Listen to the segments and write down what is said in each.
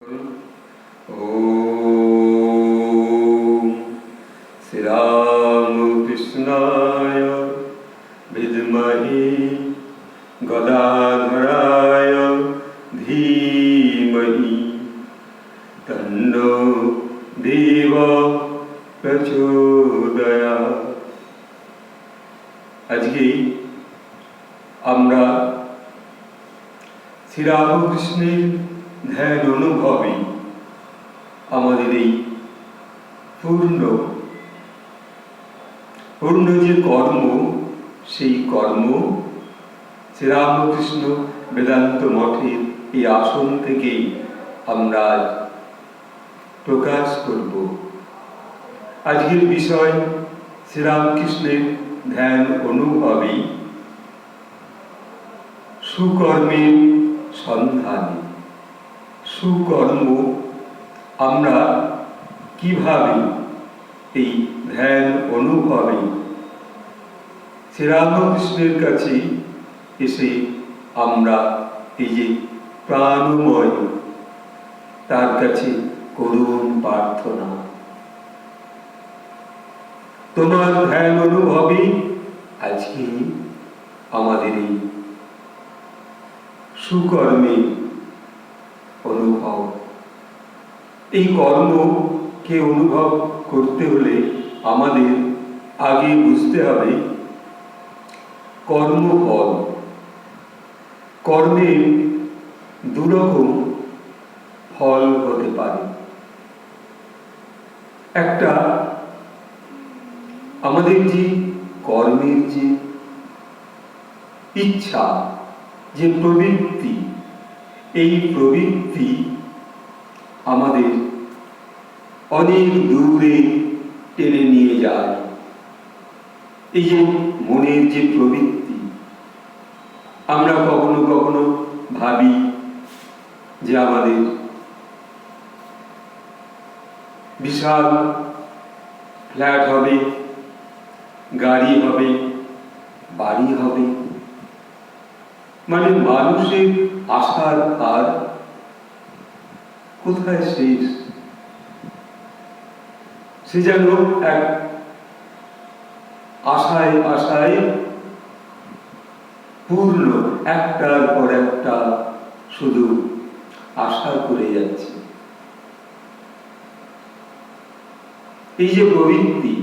ओम श्री रामकृष्णाय विद्महे गदाधराय धीमहि तन्नो देव प्रचोदयात्। আজকে আমরা শ্রী রামকৃষ্ণের ধ্যান অনুভবে আমাদের এই পূর্ণ যে কর্ম, সেই কর্ম শ্রীরামকৃষ্ণ বেদান্ত মঠের এই আসন থেকে আমরা প্রকাশ করব। আজকের বিষয় শ্রীরামকৃষ্ণের ধ্যান অনুভবে সুকর্মের সন্ধানে। সুকর্ম আমরা কিভাবে এই ধ্যান অনুভবে শ্রীরামকৃষ্ণের কাছে এসে আমরা এই যে প্রাণময় তার কাছে করুণ প্রার্থনা, তোমার ধ্যান অনুভবে আজকে আমাদের এই সুকর্মের অনুভব। এই কর্মকে অনুভব করতে হলে আমাদের আগে বুঝতে হবে কর্মফল। কর্মের দুরকম ফল হতে পারে। একটা আমাদের যে কর্মের যে ইচ্ছা, যে প্রবৃত্তি, এই প্রবৃত্তি আমাদের অনেক দূরে টেনে নিয়ে যায়। এই যে মনের যে প্রবৃত্তি, আমরা কখনো কখনো ভাবি যে আমাদের বিশাল ফ্ল্যাট হবে, গাড়ি হবে, বাড়ি হবে, মানে মানুষের আশার আর কোথায় শেষ? সে যেন এক আশায় আশায় পূর্ণ, একটার পর একটা শুধু আশা করে যাচ্ছে। এই যে প্রবৃত্তি,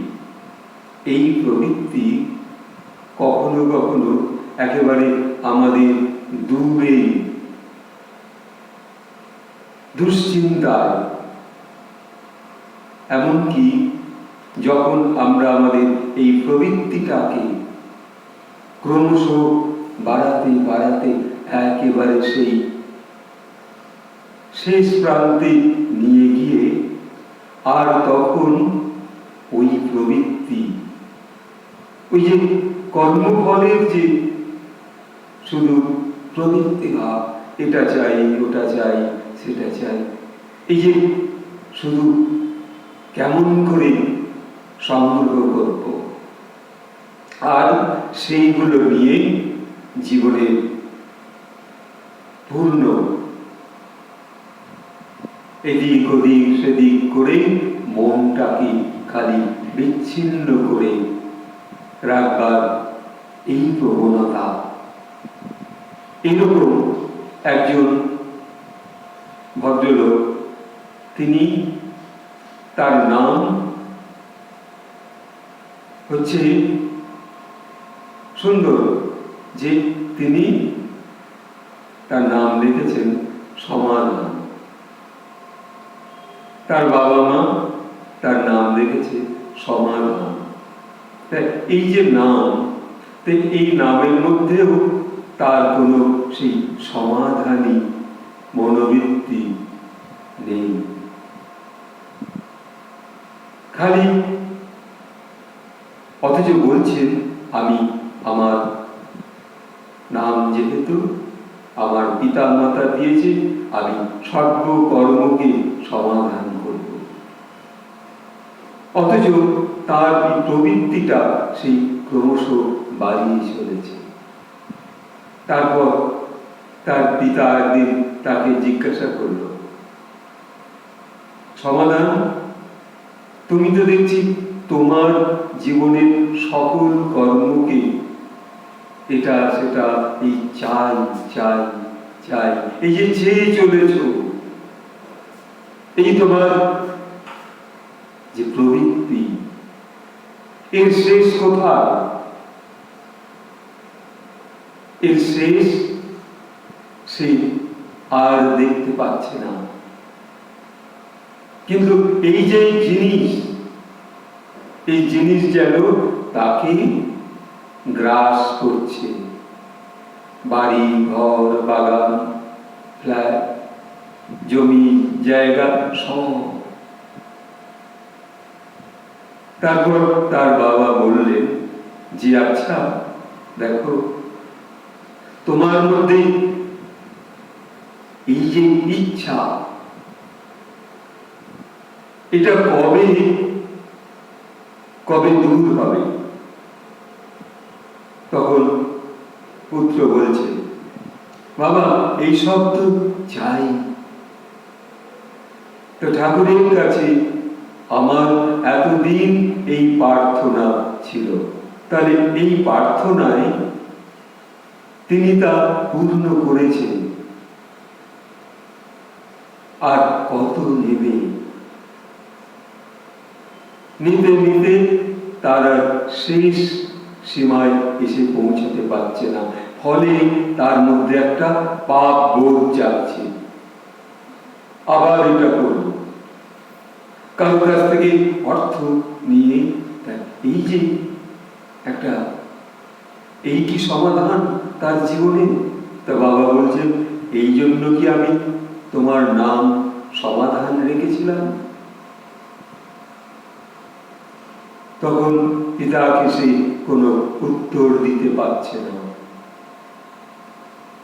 এই প্রবৃত্তি কখনো কখনো একেবারে আমাদের দূরে দুশ্চিন্তায়, এমনকি যখন আমরা আমাদের এই প্রবৃত্তিটাকে ক্রমশ বাড়াতে বাড়াতে একেবারে সেই শেষ প্রান্তে নিয়ে গিয়ে আর তখন ওই প্রবৃত্তি, ওই যে কর্মফলের যে শুধু প্রবৃত্তি ভাব, এটা চাই, ওটা চাই, সেটা চাই, এই যে শুধু কেমন করে সংগ্রহ করব, আর সেইগুলো নিয়ে জীবনের পূর্ণ এদিক ওদিক সেদিক করে মনটাকে খালি বিচ্ছিন্ন করে রাখবার এই প্রবণতা। এরকম একজন ভদ্রলোক, তিনি, তার নাম হচ্ছে সুন্দর, যে তিনি তার নাম লিখেছেন সমাধান। তার বাবা মা তার নাম লিখেছে সমাধান। এই যে নাম, এই নামের মধ্যেও তার কোনো সেই সমাধানী মনোবৃত্তি নেই। খালি অথচ বলছেন, আমি আমার নাম যেহেতু আমার পিতা মাতা দিয়েছে, আমি সর্বকর্মকে সমাধান করব। অথচ তার এই প্রবৃত্তিটা সেই ক্রমশ বাড়িয়ে চলেছে। তারপর তার পিতা একদিন তাকে জিজ্ঞাসা করল, সমাধান তুমি তো দেখছি তোমার জীবনের সকল কর্মকে এটা সেটা এই চাই চাই চাই, এই যে চেয়ে চলেছ, এই তোমার যে প্রবৃত্তি, এর শেষ কোথায়? এর শেষ সেই আর দেখতে পাচ্ছে না। কিন্তু এই যে জিনিস, এই জিনিস যেন তাকে গ্রাস করছে। বাড়ি ঘর বাগান ফ্ল্যাট জমি জায়গা সব। তারপর তার বাবা বললেন যে আচ্ছা দেখো, তোমার মধ্যে এই যে ইচ্ছা, এটা কবে কবে দূর হবে? তখন পুত্র বলছে, বাবা এইসব তো চাই, তো ঠাকুরের কাছে আমার এতদিন এই প্রার্থনা ছিল, তাহলে এই প্রার্থনায় তিনি তা পূর্ণ করেছেন, আর কত নেবে? নিতে নিতে তার শেষ সীমায় এসে পৌঁছাতে পারছে না, ফলে তার মধ্যে একটা পাপ বোধ যাচ্ছে। আবার এটা করল, কারোর কাছ থেকে অর্থ নিয়ে, এই যে একটা, এই কি সমাধান তার জীবনে? তা বাবা বলছেন, এই জন্য কি আমি তোমার নাম সমাধান রেখেছিলাম? তখন পিতাকে সে কোনো উত্তর দিতে পারছে না।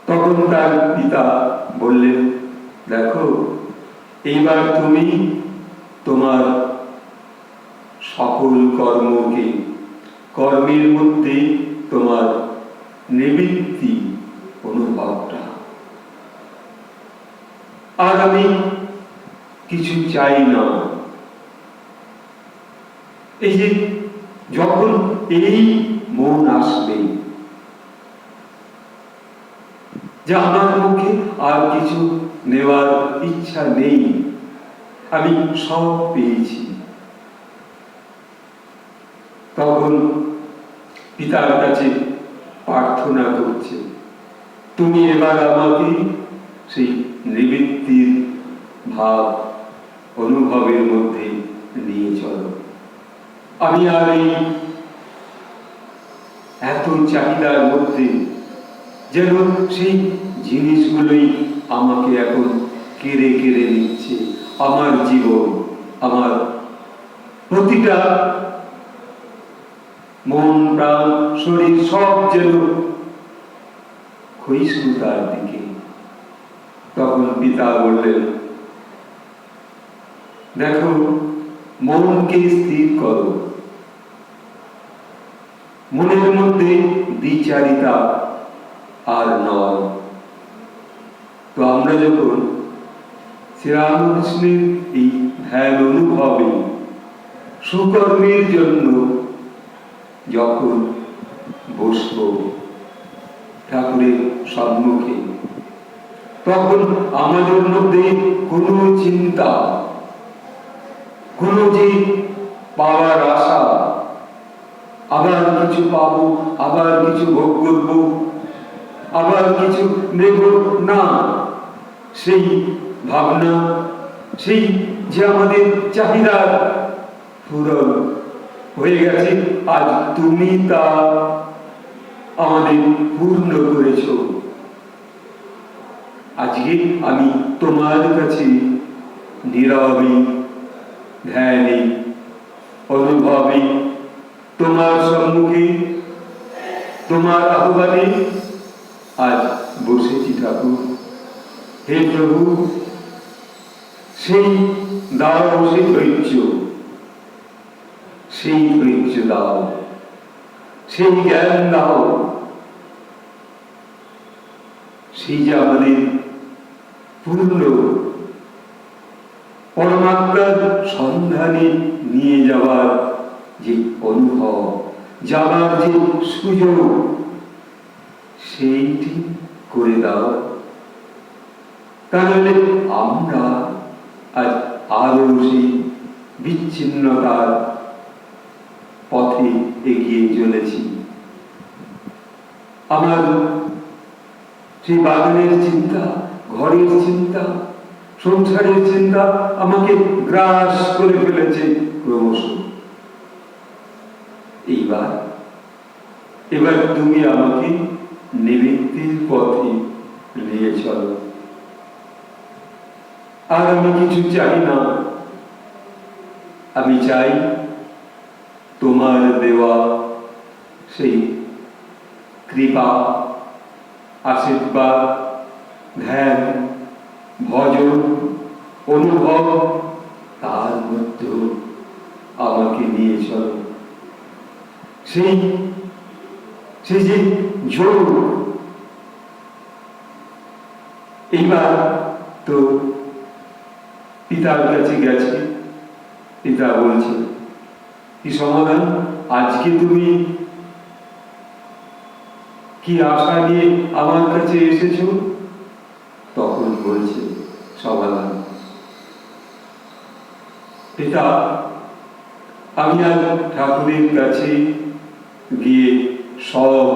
তখন তার পিতা বললেন, দেখো এইবার তুমি তোমার সকল কর্মকে, কর্মের মধ্যে তোমার নিবৃত্তি অনুভবটা, আর আমি কিছু চাই না। এই যে যখন এই মন আসবে যে আমার মুখে আর কিছু নেওয়ার ইচ্ছা নেই, আমি সব পেয়েছি, তখন পিতার কাছে প্রার্থনা করছে, তুমি এবার আমাকে সেই নিবৃত্তির ভাব অনুভবের মধ্যে নিয়ে চলো। আমি আর এই এত চাহিদার মধ্যে যেন সেই জিনিসগুলোই আমাকে এখন কেড়ে কেড়ে নিচ্ছে। আমার জীবন, আমার প্রতিটা মন প্রাণ শরীর সব যেন ক্ষয়িষ্ণুতার দিকে। তখন পিতা বললেন, দেখো মনকে স্থির করো, মনের মধ্যে দ্বিচারিতা আর নয়। তো আমরা যখন শ্রীরামকৃষ্ণের এই ধ্যান অনুভবে সুকর্মের জন্য যখন বসব ঠাকুরের সম্মুখে, তখন আমাদের মধ্যে কোনো চিন্তা, কোনো যে পাওয়ার আশা, আবার কিছু পাবো, আবার কিছু ভোগ করব, আবার কিছু নেব না, সেই ভাবনা, সেই যে আমাদের চাহিদা পূরণ হয়ে গেছে, আজ তুমি তা আমাদের পূর্ণ করেছ। আজকে আমি তোমার কাছে নীরবে ধ্যানে অনুভবে তোমার সম্মুখে তোমার আহ্বানে আজ বসেছি ঠাকুর। হে প্রভু, সেই দাও সেই ধৈর্য, সেই ধৈর্য দাও, সেই জ্ঞান দাও, সেই যে আমাদের পূর্ণ পরমাত্মার সন্ধানে নিয়ে যাওয়ার যে অনুভব, যাওয়ার যে সুযোগ, সেইটি করে দাও। তাহলে আমরা আজ আরো সেই বিচ্ছিন্নতার পথে এগিয়ে চলেছি। আমার সেই বাগানের চিন্তা, ঘরের চিন্তা, সংসারের চিন্তা আমাকে গ্রাস করে ফেলেছে ক্রমশ। এবার তুমি আমাকে নিবৃত্তির পথে নিয়ে চলো। আর আমি কিছু চাই না, আমি চাই তোমার দেওয়া সেই কৃপা, আশীর্বাদ, ধ্যান, ভজন, অনুভব, তার মধ্যে আমাকে নিয়ে চলো। সেই যে যোগ, এইবার তো পিতার কাছে গেছে, পিতা বলছে কি সমাধান, আজকে তুমি কি আশা নিয়ে আমার কাছে এসেছো? তখন বলছে সমাধান, পিতা আমি আর ঠাকুরের কাছে গিয়ে সব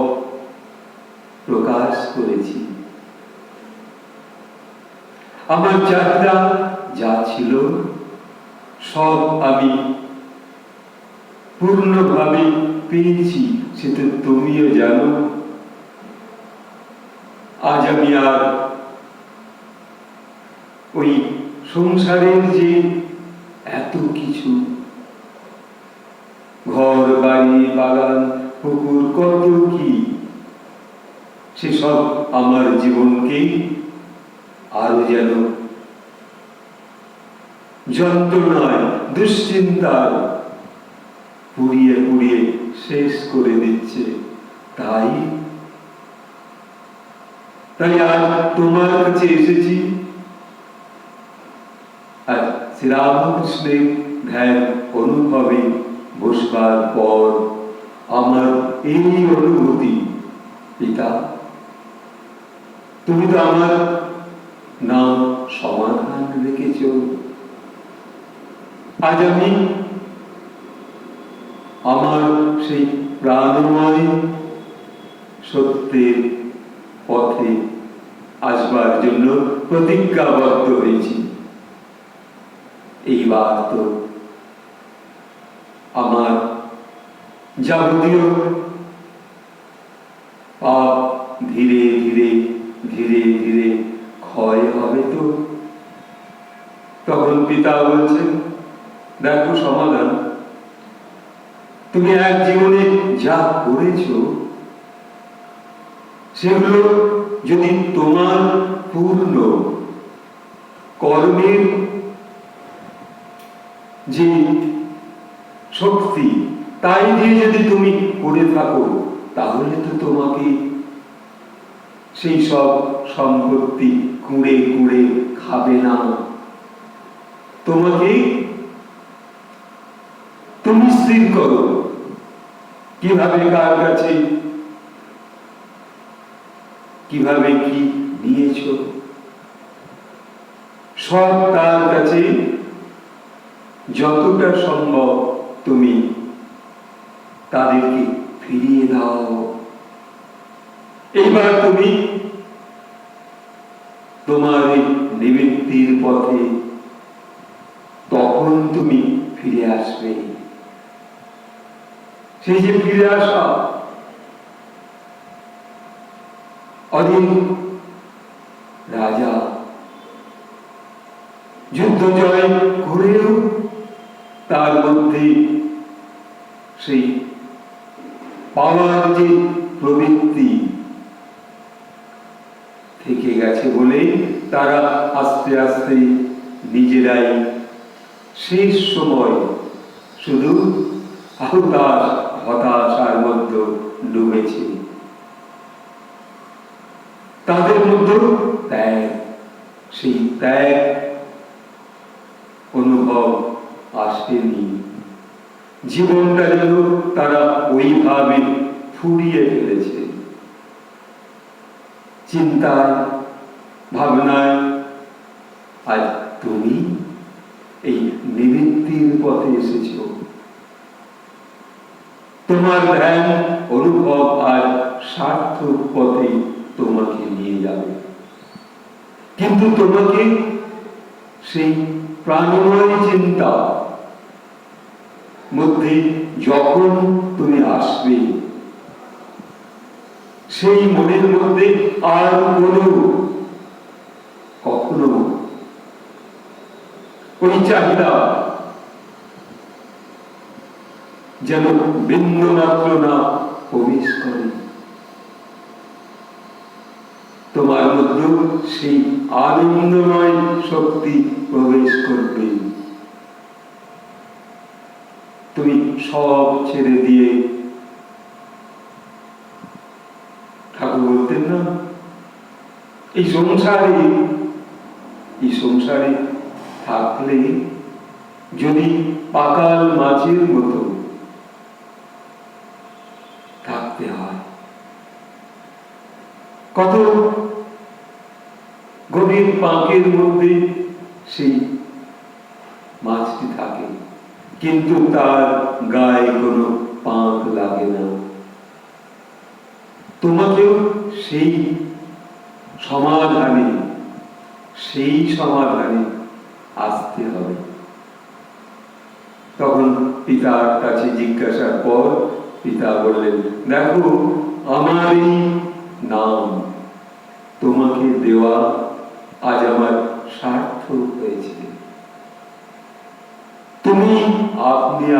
প্রকাশ করেছি। আমার চাহিদা যা ছিল সব আমি পূর্ণভাবে পেয়েছি, সেটা তুমিও জানো। আজ আমি আর ওই সংসারের যে এত কিছু, ঘর বাড়ি বাগান পুকুর কত কি, সেসব আমার জীবনকে আরো যেন যন্ত্রণায় দুশ্চিন্তার পুড়িয়ে পুড়িয়ে শেষ করে দিচ্ছে। তাই আজ তোমার কাছে এসেছি। আর শ্রীরামকৃষ্ণের ধ্যান অনুভবে বসবার পর আমার এই অনুভূতি, পিতা তুমি তো আমার নাম সমাধান রেখেছ। আজ আমি আমার সেই প্রাণময় সত্যের পথে আসবার জন্য প্রতিজ্ঞাবদ্ধ হয়েছি। এইবার তো আমার যাবতীয় পাপ ধীরে ধীরে ধীরে ধীরে ক্ষয় হবে। তো তখন পিতা বলছেন, দেখো সমাধান, তুমি এক জীবনে যা করেছো সেগুলো যদি তোমার পূর্ণ কর্মের যে শক্তি, তাই দিয়ে যদি তুমি করে থাকো, তাহলে তো তোমাকে সেই সব সম্পত্তি কুঁড়ে কুঁড়ে খাবে না। তোমাকে তুমি স্থির করো কিভাবে, কার কাছে কিভাবে কি নিয়েছ, সব তার কাছে যতটা সম্ভব তুমি তাদেরকে ফিরিয়ে দাও। এইবার তুমি তোমার এই নিবৃত্তির পথে তখন তুমি ফিরে আসবে। সেই যে ফিরে আসা, অনেক রাজা যুদ্ধ জয় করেও তার মধ্যে সেই পাওয়ার যে প্রবৃত্তি থেকে গেছে বলে তারা আস্তে আস্তে নিজেরাই শেষ সময় শুধু হতাশার মধ্যে ডুবেছে। তাদের মধ্যে ত্যাগ, সেই ত্যাগ অনুভব আসেনি। জীবনটা যেন তারা ওইভাবে ফুরিয়ে ফেলেছে। চিন্তায় ভাবনায় আজ তুমি এই নিবৃত্তির পথে এসেছ। তোমার ধ্যান অনুভব আজ সার্থক পথে তোমাকে নিয়ে যাবে। কিন্তু তোমাকে সেই প্রাণময় চিন্তা মধ্যে যখন তুমি আসবে, সেই মনের মধ্যে আর কখনো ওই চাহিদা যেন বিন্দু মাত্র না প্রবেশ করে। তোমার মধ্যে সেই আনন্দময় শক্তি প্রবেশ করবে। তুমি সব ছেড়ে দিয়ে, ঠাকুর বলতেন না, এই সংসারে থাকলে যদি পাকাল মাছের মতো থাকতে হয়, কত গভীর পাঁকের মধ্যে সেই মাছটি থাকে, কিন্তু তার গায়ে কোনো পাঁক লাগে না। তোমাকেও সেই সমাধানে আসতে হবে। তখন পিতার কাছে জিজ্ঞাসার পর পিতা বললেন, দেখো, আমার এই নাম তোমাকে দেওয়া আজ আমার সার্থক হয়েছে। তুমি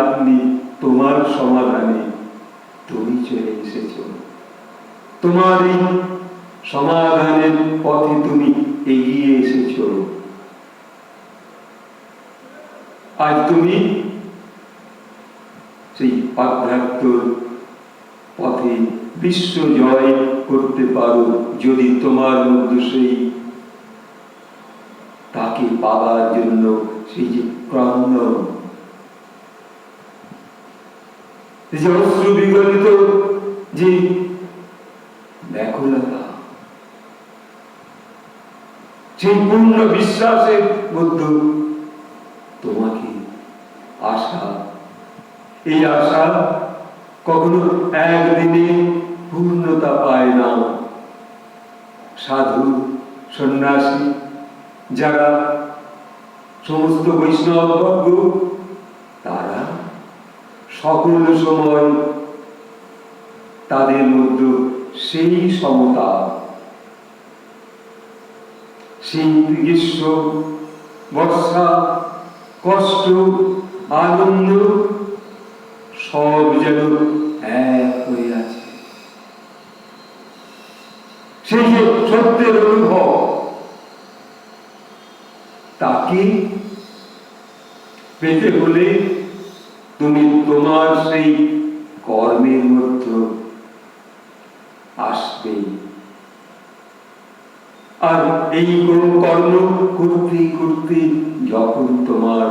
আপনি তোমার সমাধানে তুমি চলে এসেছ। তোমার এই সমাধানের পথে তুমি এগিয়ে এসেছ। আজ তুমি সেই আধ্যাত্মের পথে বিশ্ব জয় করতে পারো, যদি তোমার মধ্যে সেই তাকে পাবার জন্য সেই যে ক্রন্দন, যে অশ্রু বিগলিত যে ব্যাকুলতা, সেই পূর্ণ বিশ্বাসের মধ্যে তোমাকে আশা, এই আশা কখনো একদিনে পূর্ণতা পায় না। সাধু সন্ন্যাসী যারা সমস্ত বৈষ্ণব বর্গ, তারা সকল সময় তাদের মধ্যে সেই সমতা, সেই গ্রীষ্ম বর্ষা, কষ্ট, আনন্দ সব যেন এক হয়ে আছে। সেই যে সত্যের অনুভব, তাকে পেতে হলে তুমি তোমার সেই কর্মের মধ্যে আসবে। আর এই কর্ম করতে করতে যখন তোমার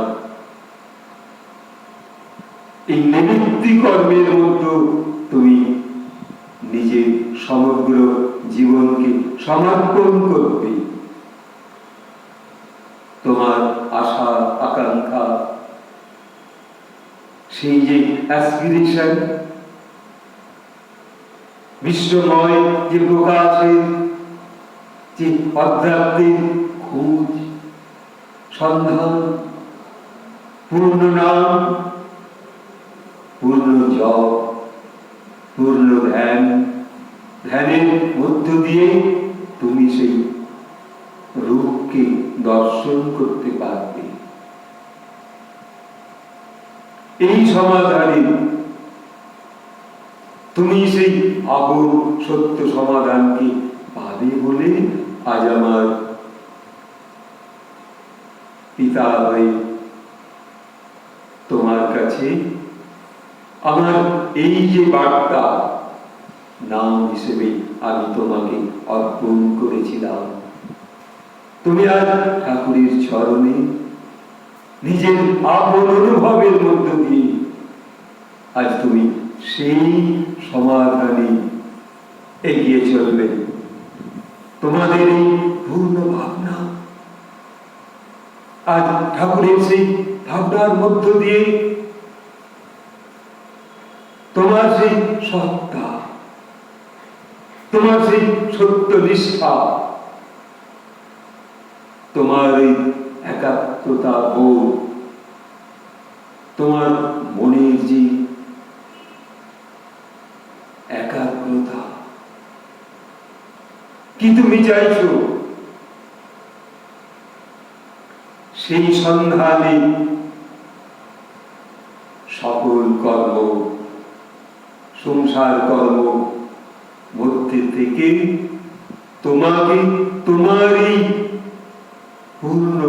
এই নিবৃত্তি কর্মের মধ্যে তুমি নিজের সমগ্র জীবনকে সমর্পণ করবে, তোমার আশা আকাঙ্ক্ষা, সেই যে অ্যাসপিরেশন, বিশ্বময় যে প্রকাশের যে আধ্যাত্মিক খোঁজ সন্ধান, পূর্ণ নাম, পূর্ণ জপ, পূর্ণ ধ্যানের মধ্য দিয়ে তুমি সেই রূপকে দর্শন করতে পারবে। এই সমাধানে তুমি সেই আপন সত্য সমাধানকে পাবে বলে আজ আমার পিতা হয়ে তোমার কাছে আমার এই যে বার্তা নাম হিসেবে আমি তোমাকে অর্পণ করেছিলাম। তুমি আজ ঠাকুরের চরণে নিজের আপন অনুভবের মধ্য দিয়ে আজ তুমি সেই সমাধানে এগিয়ে চলবে। তোমাদের এই পূর্ণ ভাবনা আজ ঠাকুরের সেই ভাবনার মধ্য দিয়ে তোমার সেই সত্তা, তোমার সেই সত্য নিষ্ঠা, তোমার এই একাত্মতা বোধ, তোমার মনের যে একাগ্রতা, কি তুমি চাইছো সেই সন্ধানে সকল কর্ম, সংসার কর্ম মধ্যে থেকে তোমাকে তোমার এই পূর্ণ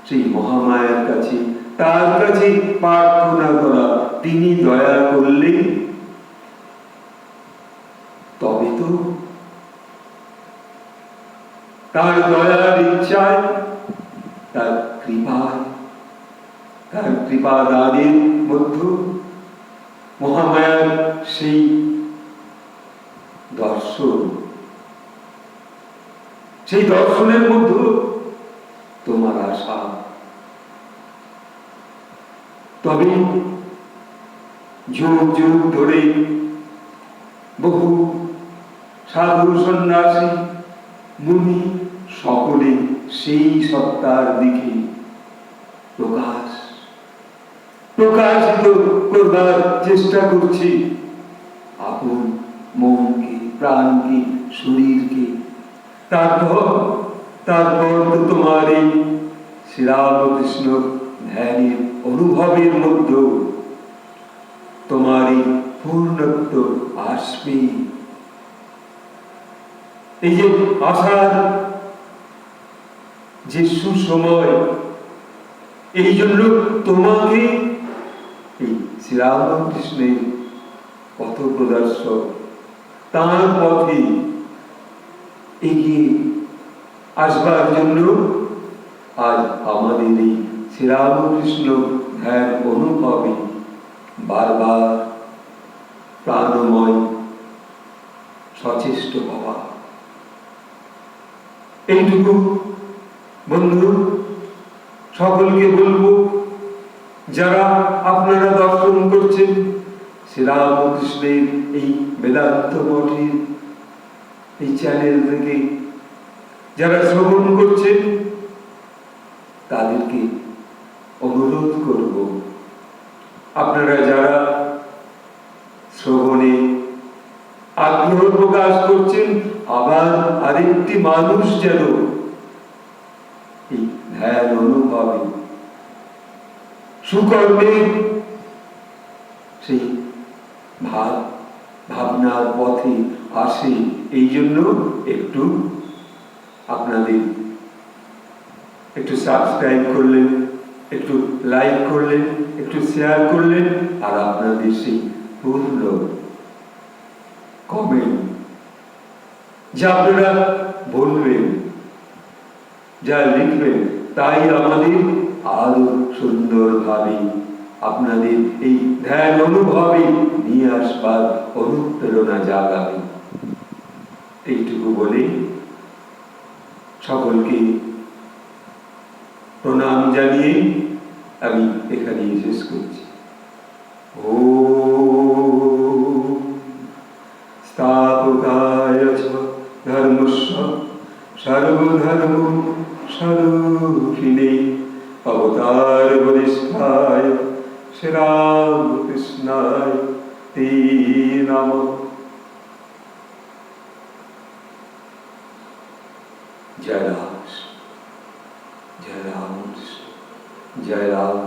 সেই মহামায়ার কাছে, তার কাছে প্রার্থনা করা, তিনি দয়া করলে তবে তো তার দয়ার ইচ্ছায়, তার কৃপায়, তার কৃপা দানের মধ্যে মহামায়ার সেই দর্শন, সেই দর্শনের মধ্যে তোমার আশা। তবে যুগ যুগ ধরে বহু সাধু সন্ন্যাসী মুনি সকলে সেই সত্তার দিকে প্রকাশিত করবার চেষ্টা করছি, আপন মনকে, প্রাণকে, শরীরকে। তারপর তোমার এই শ্রীরামকৃষ্ণ ধ্যানের অনুভবের মধ্যে তোমার এই পূর্ণত্ব আসবে। এই যে আসার যে সুসময়, এই জন্য তোমাকে এই শ্রীরামকৃষ্ণের পথ প্রদর্শক, তাঁর পথে এগিয়ে আসবার জন্য আজ আমাদের এই শ্রীরামকৃষ্ণ ধ্যান অনুভবে বারবার প্রাণময় সচেষ্ট হওয়া। এইটুকু বন্ধু সকলকে বলবো, যারা আপনারা দর্শন করছেন শ্রীরামকৃষ্ণের এই বেদান্ত মঠের এই চ্যানেল থেকে, যারা শ্রবণ করছেন তাদেরকে অনুরোধ করব, আপনারা যারা শ্রবণে আগ্রহ প্রকাশ করছেন, আবার আরেকটি মানুষ যেন এই ধ্যান অনুভবে সুকর্মে সেই ভাবনার পথে আসে, এই জন্য একটু আপনাদের একটু সাবস্ক্রাইব করলেন, একটু লাইক করলেন, একটু শেয়ার করলেন, আর আপনাদের সেই পূর্ণ কমেন্ট যা আপনারা বলবেন, যা লিখবেন, তাই আমাদের আরো সুন্দরভাবে আপনাদের এই ধ্যান অনুভবে নিয়ে আসবার অনুপ্রেরণা জাগাবে। এইটুকু বলে সকলকে প্রণাম জানিয়ে আমি এখানেই শেষ করছি। ওম স্থাপকায় চ ধর্মস্য সর্বধর্ম স্বরূপিণে অবতার বরিষ্ঠায় শ্রীরামকৃষ্ণায় তে নমঃ। জয় রাম, জয় রাম, জয় রাম।